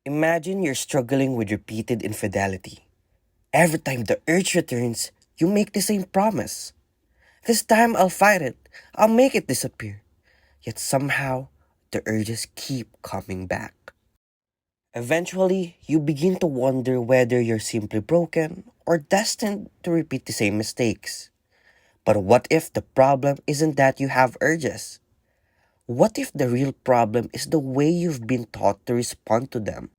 Imagine you're struggling with repeated infidelity. Every time the urge returns, you make the same promise. This time I'll fight it. I'll make it disappear. Yet somehow, the urges keep coming back. Eventually, you begin to wonder whether you're simply broken or destined to repeat the same mistakes. But what if the problem isn't that you have urges? What if the real problem is the way you've been taught to respond to them?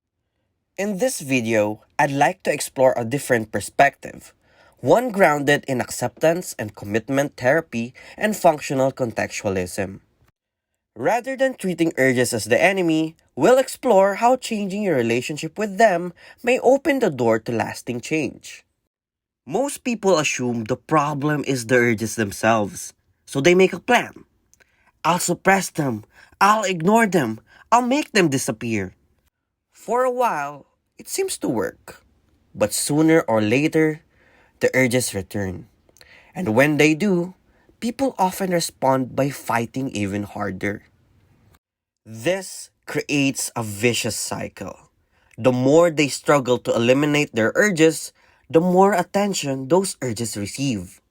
In this video, I'd like to explore a different perspective, one grounded in acceptance and commitment therapy and functional contextualism. Rather than treating urges as the enemy, we'll explore how changing your relationship with them may open the door to lasting change. Most people assume the problem is the urges themselves, so they make a plan. I'll suppress them, I'll ignore them, I'll make them disappear. For a while, it seems to work. But sooner or later, the urges return. And when they do, people often respond by fighting even harder. This creates a vicious cycle. The more they struggle to eliminate their urges, the more attention those urges receive.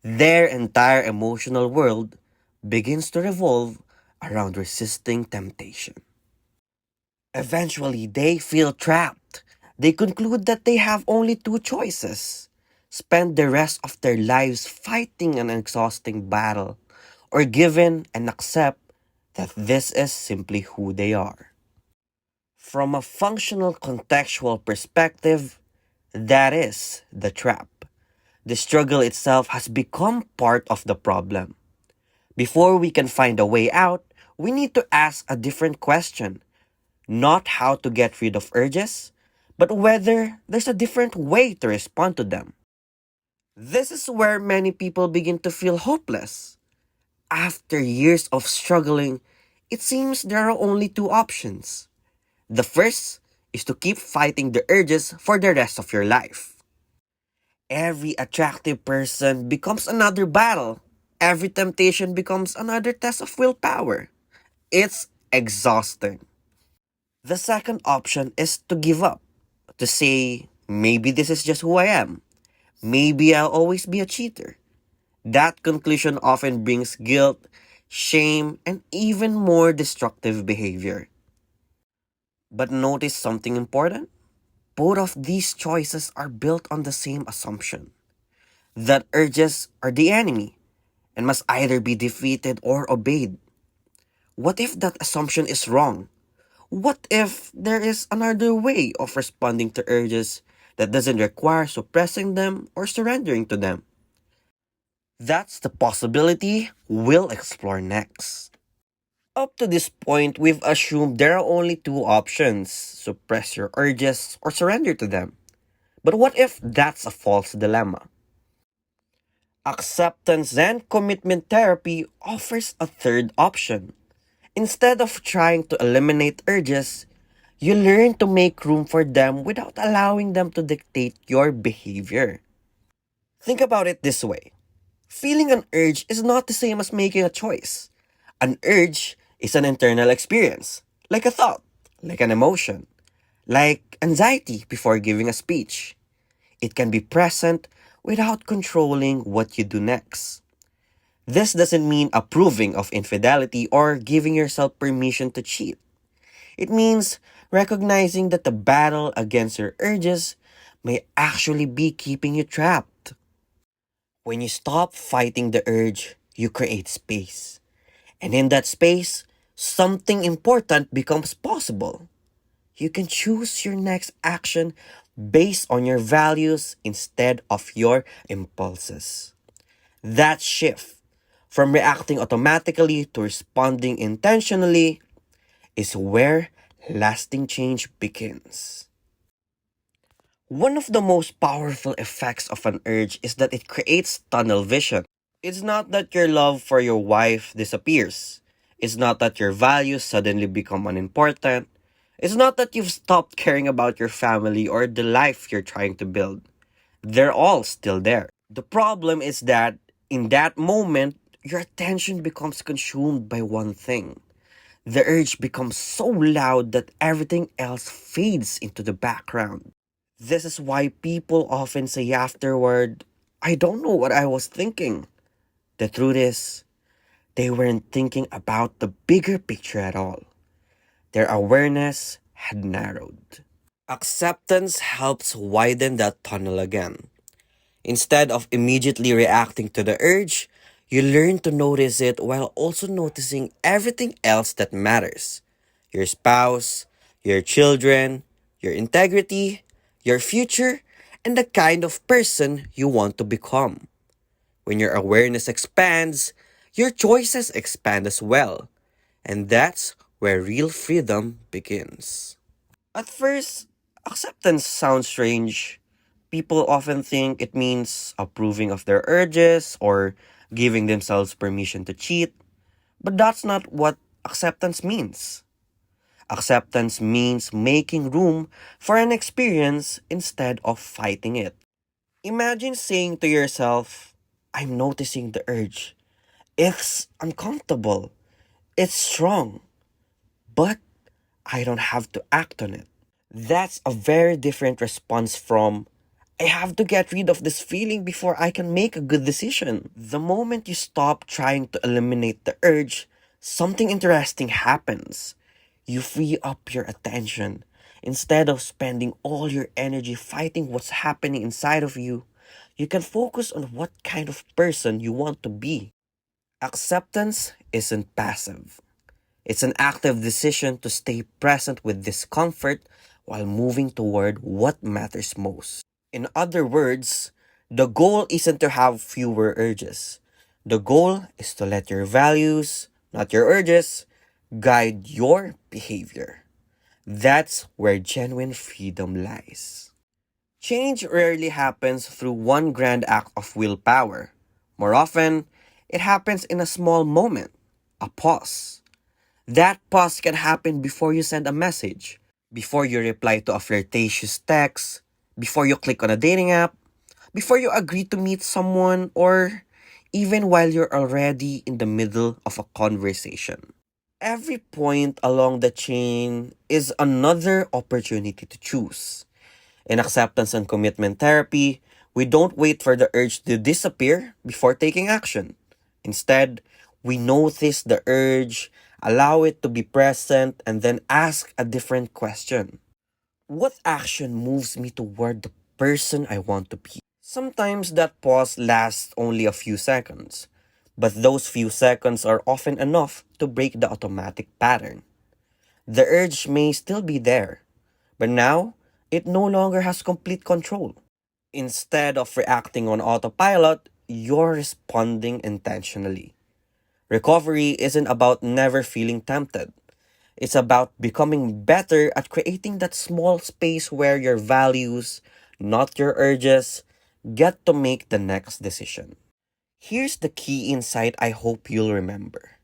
Their entire emotional world begins to revolve around resisting temptation. Eventually, they feel trapped. They conclude that they have only two choices: spend the rest of their lives fighting an exhausting battle, or give in and accept that this is simply who they are. From a functional contextual perspective, that is the trap. The struggle itself has become part of the problem. Before we can find a way out, we need to ask a different question. Not how to get rid of urges, but whether there's a different way to respond to them. This is where many people begin to feel hopeless. After years of struggling, it seems there are only two options. The first is to keep fighting the urges for the rest of your life. Every attractive person becomes another battle. Every temptation becomes another test of willpower. It's exhausting. The second option is to give up, to say, maybe this is just who I am. Maybe I'll always be a cheater. That conclusion often brings guilt, shame, and even more destructive behavior. But notice something important. Both of these choices are built on the same assumption that urges are the enemy and must either be defeated or obeyed. What if that assumption is wrong? What if there is another way of responding to urges that doesn't require suppressing them or surrendering to them? That's the possibility we'll explore next. Up to this point, we've assumed there are only two options: suppress your urges or surrender to them. But what if that's a false dilemma? Acceptance and commitment therapy offers a third option. Instead of trying to eliminate urges, you learn to make room for them without allowing them to dictate your behavior. Think about it this way: feeling an urge is not the same as making a choice. An urge is an internal experience, like a thought, like an emotion, like anxiety before giving a speech. It can be present without controlling what you do next. This doesn't mean approving of infidelity or giving yourself permission to cheat. It means recognizing that the battle against your urges may actually be keeping you trapped. When you stop fighting the urge, you create space. And in that space, something important becomes possible. You can choose your next action based on your values instead of your impulses. That shift from reacting automatically to responding intentionally is where lasting change begins. One of the most powerful effects of an urge is that it creates tunnel vision. It's not that your love for your wife disappears. It's not that your values suddenly become unimportant. It's not that you've stopped caring about your family or the life you're trying to build. They're all still there. The problem is that in that moment, your attention becomes consumed by one thing. The urge becomes so loud that everything else fades into the background. This is why people often say afterward, I don't know what I was thinking. The truth is, they weren't thinking about the bigger picture at all. Their awareness had narrowed. Acceptance helps widen that tunnel again. Instead of immediately reacting to the urge, you learn to notice it while also noticing everything else that matters: your spouse, your children, your integrity, your future, and the kind of person you want to become. When your awareness expands, your choices expand as well. And that's where real freedom begins. At first, acceptance sounds strange. People often think it means approving of their urges or giving themselves permission to cheat, but that's not what acceptance means. Acceptance means making room for an experience instead of fighting it. Imagine saying to yourself, I'm noticing the urge. It's uncomfortable. It's strong. But I don't have to act on it. That's a very different response from, I have to get rid of this feeling before I can make a good decision. The moment you stop trying to eliminate the urge, something interesting happens. You free up your attention. Instead of spending all your energy fighting what's happening inside of you, you can focus on what kind of person you want to be. Acceptance isn't passive. It's an active decision to stay present with discomfort while moving toward what matters most. In other words, the goal isn't to have fewer urges. The goal is to let your values, not your urges, guide your behavior. That's where genuine freedom lies. Change rarely happens through one grand act of willpower. More often, it happens in a small moment, a pause. That pause can happen before you send a message, before you reply to a flirtatious text, before you click on a dating app, before you agree to meet someone, or even while you're already in the middle of a conversation. Every point along the chain is another opportunity to choose. In acceptance and commitment therapy, we don't wait for the urge to disappear before taking action. Instead, we notice the urge, allow it to be present, and then ask a different question. What action moves me toward the person I want to be? Sometimes that pause lasts only a few seconds, but those few seconds are often enough to break the automatic pattern. The urge may still be there, but now it no longer has complete control. Instead of reacting on autopilot, you're responding intentionally. Recovery isn't about never feeling tempted. It's about becoming better at creating that small space where your values, not your urges, get to make the next decision. Here's the key insight I hope you'll remember.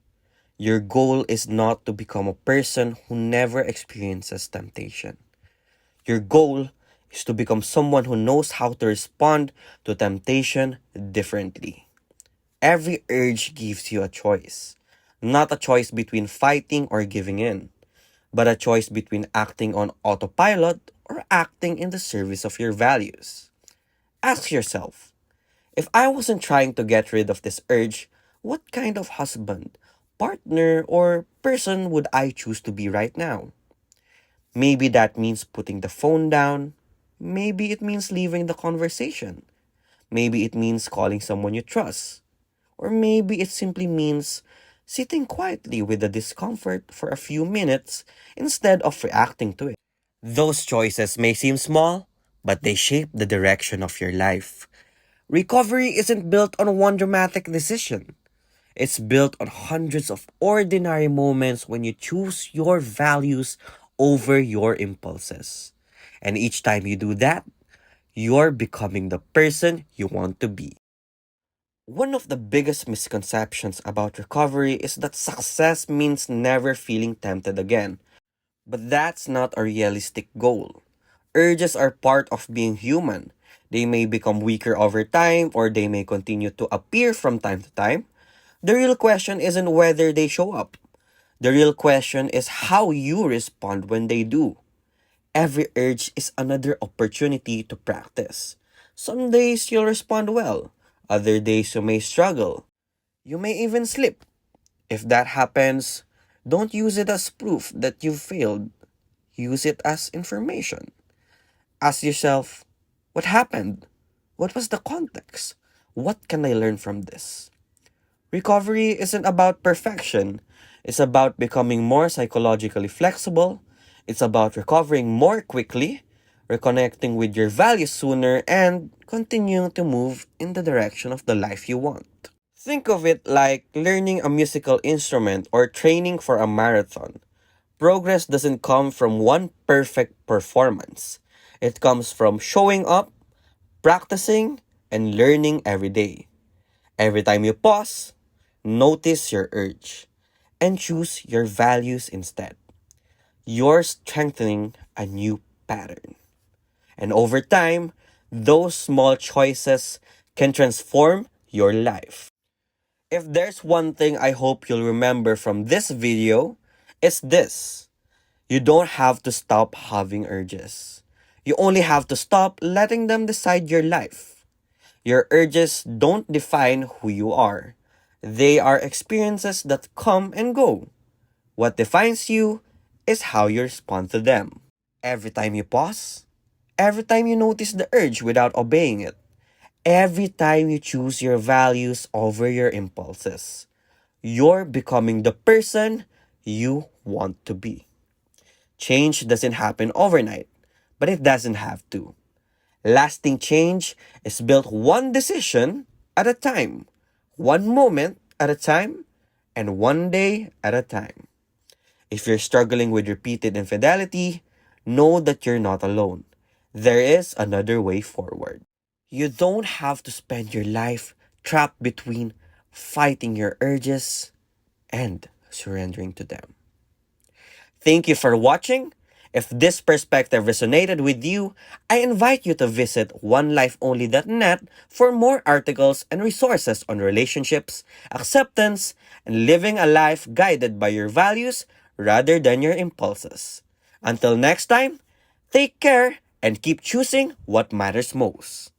Your goal is not to become a person who never experiences temptation. Your goal is to become someone who knows how to respond to temptation differently. Every urge gives you a choice. Not a choice between fighting or giving in, but a choice between acting on autopilot or acting in the service of your values. Ask yourself, if I wasn't trying to get rid of this urge, what kind of husband, partner, or person would I choose to be right now? Maybe that means putting the phone down. Maybe it means leaving the conversation. Maybe it means calling someone you trust. Or maybe it simply means sitting quietly with the discomfort for a few minutes instead of reacting to it. Those choices may seem small, but they shape the direction of your life. Recovery isn't built on one dramatic decision. It's built on hundreds of ordinary moments when you choose your values over your impulses. And each time you do that, you're becoming the person you want to be. One of the biggest misconceptions about recovery is that success means never feeling tempted again. But that's not a realistic goal. Urges are part of being human. They may become weaker over time or they may continue to appear from time to time. The real question isn't whether they show up. The real question is how you respond when they do. Every urge is another opportunity to practice. Some days you'll respond well, other days you may struggle. You may even slip. If that happens, don't use it as proof that you've failed. Use it as information. Ask yourself, what happened? What was the context? What can I learn from this? Recovery isn't about perfection. It's about becoming more psychologically flexible. It's about recovering more quickly, reconnecting with your values sooner, and continuing to move in the direction of the life you want. Think of it like learning a musical instrument or training for a marathon. Progress doesn't come from one perfect performance. It comes from showing up, practicing, and learning every day. Every time you pause, notice your urge and choose your values instead. You're strengthening a new pattern. And over time, those small choices can transform your life. If there's one thing I hope you'll remember from this video, it's this. You don't have to stop having urges. You only have to stop letting them decide your life. Your urges don't define who you are. They are experiences that come and go. What defines you is how you respond to them. Every time you pause, every time you notice the urge without obeying it, every time you choose your values over your impulses, you're becoming the person you want to be. Change doesn't happen overnight, but it doesn't have to. Lasting change is built one decision at a time, one moment at a time, and one day at a time. If you're struggling with repeated infidelity, know that you're not alone. There is another way forward. You don't have to spend your life trapped between fighting your urges and surrendering to them. Thank you for watching. If this perspective resonated with you, I invite you to visit onelifeonly.net for more articles and resources on relationships, acceptance, and living a life guided by your values rather than your impulses. Until next time, take care and keep choosing what matters most.